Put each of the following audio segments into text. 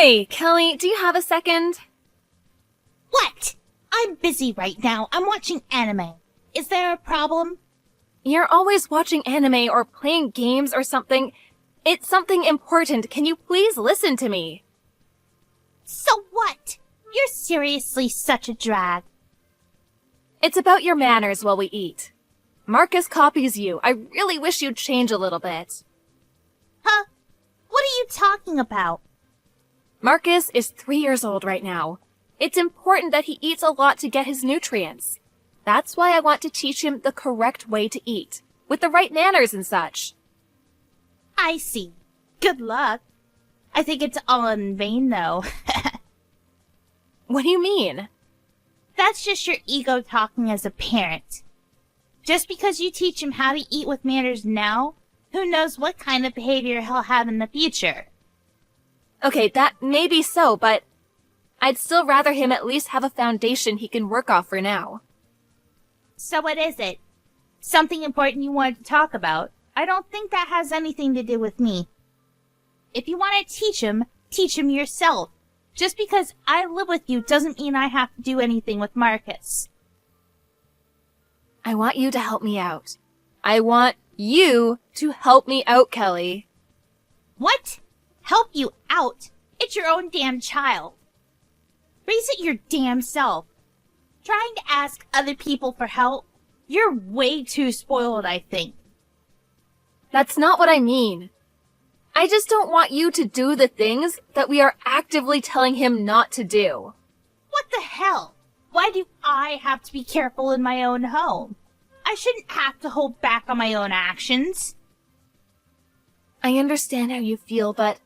Hey, Kelly, do you have a second? What? I'm busy right now. I'm watching anime. Is there a problem? You're always watching anime or playing games or something. It's something important. Can you please listen to me? So what? You're seriously such a drag. It's about your manners while we eat. Marcus copies you. I really wish you'd change a little bit. Huh? What are you talking about? Marcus is 3 years old right now. It's important that he eats a lot to get his nutrients. That's why I want to teach him the correct way to eat, with the right manners and such. I see. Good luck. I think it's all in vain, though. What do you mean? That's just your ego talking as a parent. Just because you teach him how to eat with manners now, who knows what kind of behavior he'll have in the future. Okay, that may be so, but I'd still rather him at least have a foundation he can work off for now. So what is it? Something important you wanted to talk about? I don't think that has anything to do with me. If you want to teach him yourself. Just because I live with you doesn't mean I have to do anything with Marcus. I want you to help me out. I want you to help me out, Kelly. What? Help you out? It's your own damn child. Raise it your damn self. Trying to ask other people for help? You're way too spoiled, I think. That's not what I mean. I just don't want you to do the things that we are actively telling him not to do. What the hell? Why do I have to be careful in my own home? I shouldn't have to hold back on my own actions. I understand how you feel, but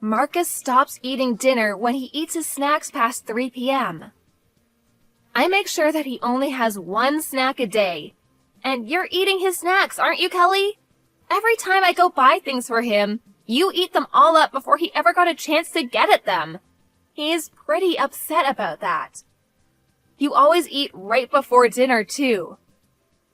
Marcus stops eating dinner when he eats his snacks past 3 p.m. I make sure that he only has one snack a day. And you're eating his snacks, aren't you, Kelly? Every time I go buy things for him, you eat them all up before he ever got a chance to get at them. He's pretty upset about that. You always eat right before dinner, too.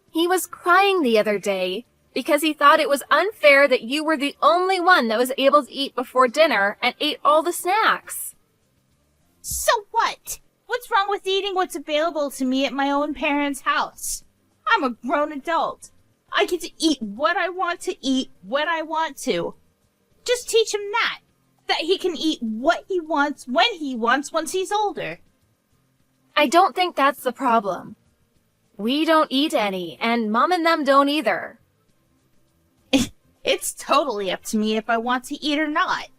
He was crying the other day because he thought it was unfair that you were the only one that was able to eat before dinner and ate all the snacks. So what? What's wrong with eating what's available to me at my own parents' house? I'm a grown adult. I get to eat what I want to eat when I want to. Just teach him that he can eat what he wants when he wants once he's older. I don't think that's the problem. We don't eat any, and Mom and them don't either. It's totally up to me if I want to eat or not.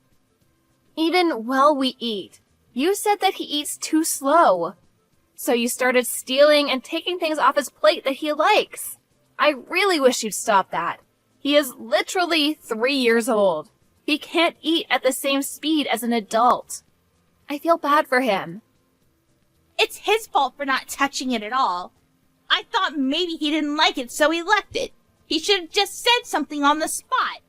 Even while we eat, you said that he eats too slow. So you started stealing and taking things off his plate that he likes. I really wish you'd stop that. He is literally 3 years old. He can't eat at the same speed as an adult. I feel bad for him. It's his fault for not touching it at all. I thought maybe he didn't like it, so he left it. He should have just said something on the spot.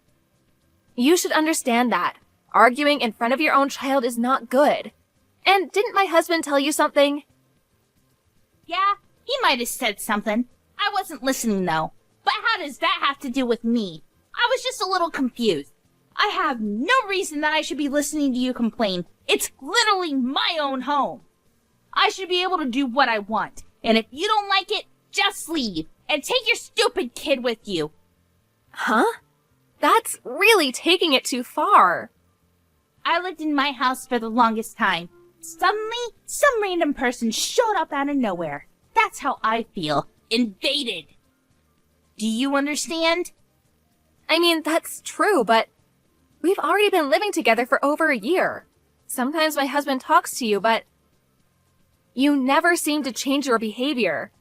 You should understand that. Arguing in front of your own child is not good. And didn't my husband tell you something? Yeah, he might have said something. I wasn't listening, though. But how does that have to do with me? I was just a little confused. I have no reason that I should be listening to you complain. It's literally my own home. I should be able to do what I want. And if you don't like it, just leave. And take your stupid kid with you. Huh? That's really taking it too far. I lived in my house for the longest time. Suddenly, some random person showed up out of nowhere. That's how I feel. Invaded. Do you understand? I mean, that's true, but we've already been living together for over a year. Sometimes my husband talks to you, but you never seem to change your behavior.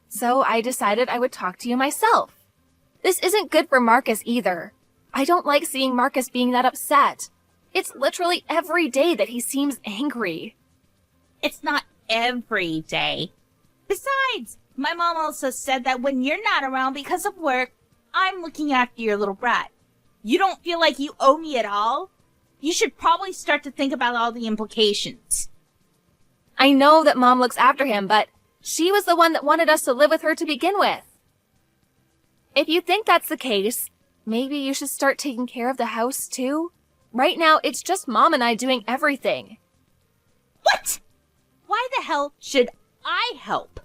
So I decided I would talk to you myself. This isn't good for Marcus either. I don't like seeing Marcus being that upset. It's literally every day that he seems angry. It's not every day. Besides, my mom also said that when you're not around because of work, I'm looking after your little brat. You don't feel like you owe me at all? You should probably start to think about all the implications. I know that Mom looks after him, but she was the one that wanted us to live with her to begin with. If you think that's the case, maybe you should start taking care of the house too? Right now, it's just Mom and I doing everything. What? Why the hell should I help?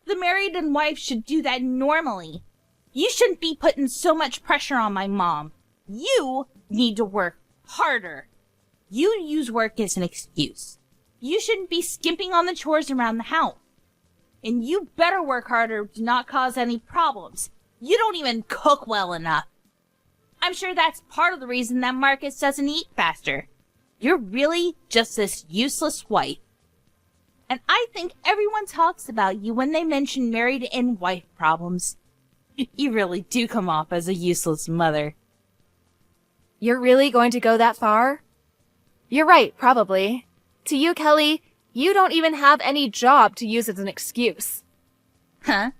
The married and wife should do that normally. You shouldn't be putting so much pressure on my mom. You need to work harder. You use work as an excuse. You shouldn't be skimping on the chores around the house. And you better work harder to not cause any problems. You don't even cook well enough. I'm sure that's part of the reason that Marcus doesn't eat faster. You're really just this useless wife. And I think everyone talks about you when they mention married and wife problems. You really do come off as a useless mother. You're really going to go that far? You're right, probably. To you, Kelly, you don't even have any job to use as an excuse. Huh?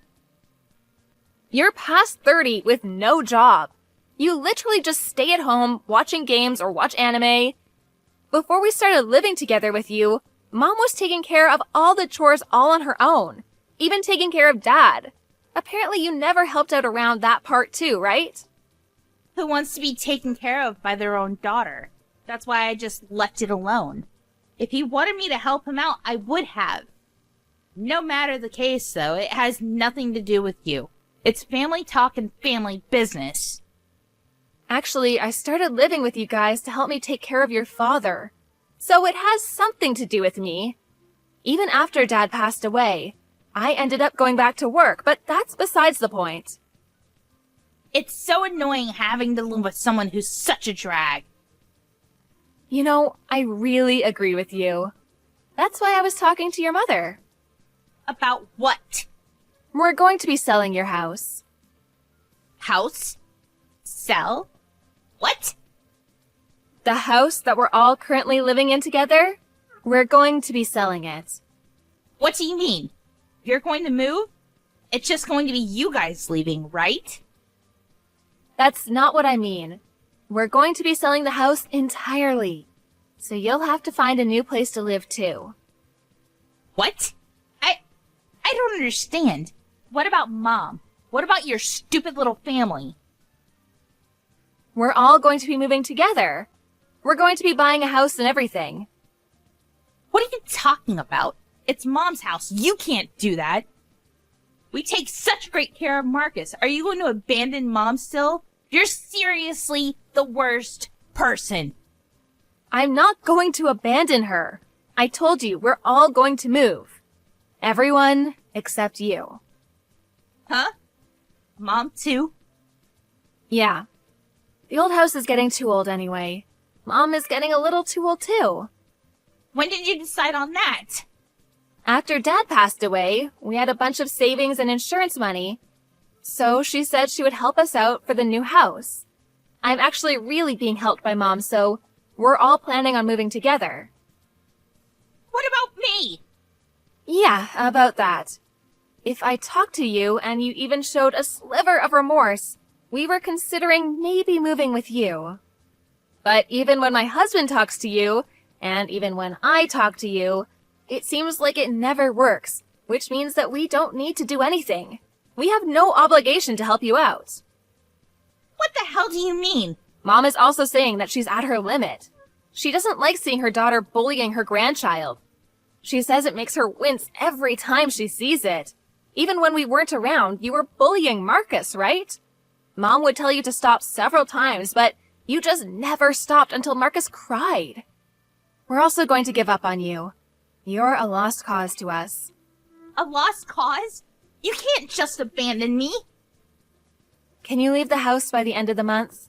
You're past 30 with no job. You literally just stay at home watching games or watch anime. Before we started living together with you, Mom was taking care of all the chores all on her own, even taking care of Dad. Apparently you never helped out around that part too, right? Who wants to be taken care of by their own daughter? That's why I just left it alone. If he wanted me to help him out, I would have. No matter the case, though, it has nothing to do with you. It's family talk and family business. Actually, I started living with you guys to help me take care of your father. So it has something to do with me. Even after Dad passed away, I ended up going back to work, but that's besides the point. It's so annoying having to live with someone who's such a drag. You know, I really agree with you. That's why I was talking to your mother. About what? We're going to be selling your house. House? Sell? What? The house that we're all currently living in together? We're going to be selling it. What do you mean? You're going to move? It's just going to be you guys leaving, right? That's not what I mean. We're going to be selling the house entirely. So you'll have to find a new place to live too. What? I don't understand. What about Mom? What about your stupid little family? We're all going to be moving together. We're going to be buying a house and everything. What are you talking about? It's Mom's house. You can't do that. We take such great care of Marcus. Are you going to abandon Mom still? You're seriously the worst person. I'm not going to abandon her. I told you, we're all going to move. Everyone except you. Huh? Mom too? Yeah. The old house is getting too old anyway. Mom is getting a little too old too. When did you decide on that? After Dad passed away, we had a bunch of savings and insurance money. So she said she would help us out for the new house. I'm actually really being helped by Mom, so we're all planning on moving together. What about me? Yeah, about that. If I talked to you and you even showed a sliver of remorse, we were considering maybe moving with you. But even when my husband talks to you, and even when I talk to you, it seems like it never works, which means that we don't need to do anything. We have no obligation to help you out. What the hell do you mean? Mom is also saying that she's at her limit. She doesn't like seeing her daughter bullying her grandchild. She says it makes her wince every time she sees it. Even when we weren't around, you were bullying Marcus, right? Mom would tell you to stop several times, but you just never stopped until Marcus cried. We're also going to give up on you. You're a lost cause to us. A lost cause? You can't just abandon me. Can you leave the house by the end of the month?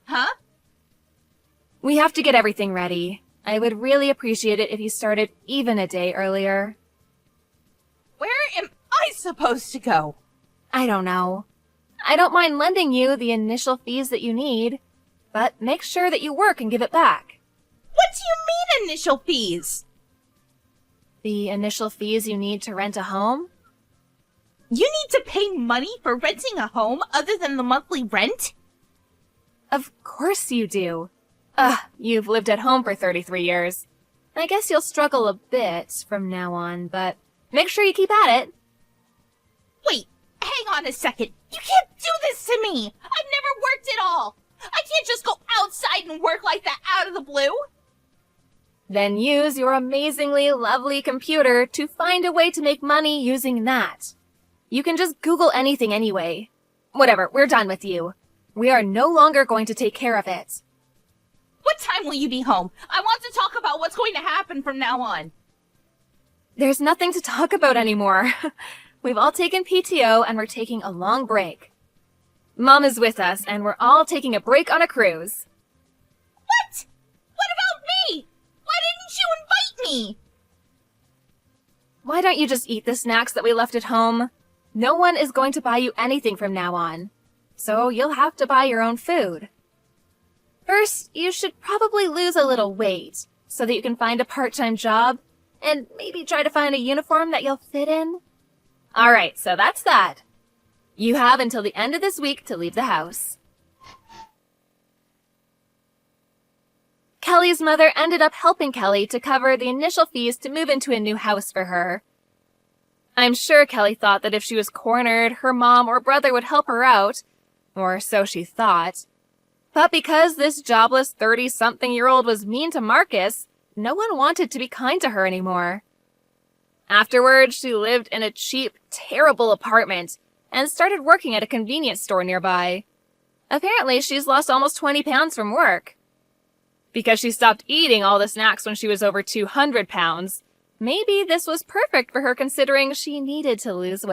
Huh? We have to get everything ready. I would really appreciate it if you started even a day earlier. Where am I supposed to go? I don't know. I don't mind lending you the initial fees that you need, but make sure that you work and give it back. What do you mean initial fees? The initial fees you need to rent a home? You need to pay money for renting a home other than the monthly rent? Of course you do. You've lived at home for 33 years. I guess you'll struggle a bit from now on, but make sure you keep at it. Wait, hang on a second. You can't do this to me. I've never worked at all. I can't just go outside and work like that out of the blue. Then use your amazingly lovely computer to find a way to make money using that. You can just Google anything anyway. Whatever, we're done with you. We are no longer going to take care of it. What time will you be home? I want to talk about what's going to happen from now on. There's nothing to talk about anymore. We've all taken PTO and we're taking a long break. Mom is with us and we're all taking a break on a cruise. What? What about me? Why didn't you invite me? Why don't you just eat the snacks that we left at home? No one is going to buy you anything from now on, so you'll have to buy your own food. First, you should probably lose a little weight so that you can find a part-time job and maybe try to find a uniform that you'll fit in. Alright, so that's that. You have until the end of this week to leave the house. Kelly's mother ended up helping Kelly to cover the initial fees to move into a new house for her. I'm sure Kelly thought that if she was cornered, her mom or brother would help her out, or so she thought. But because this jobless 30-something-year-old was mean to Marcus, no one wanted to be kind to her anymore. Afterwards, she lived in a cheap, terrible apartment and started working at a convenience store nearby. Apparently, she's lost almost 20 pounds from work. Because she stopped eating all the snacks when she was over 200 pounds, maybe this was perfect for her considering she needed to lose weight.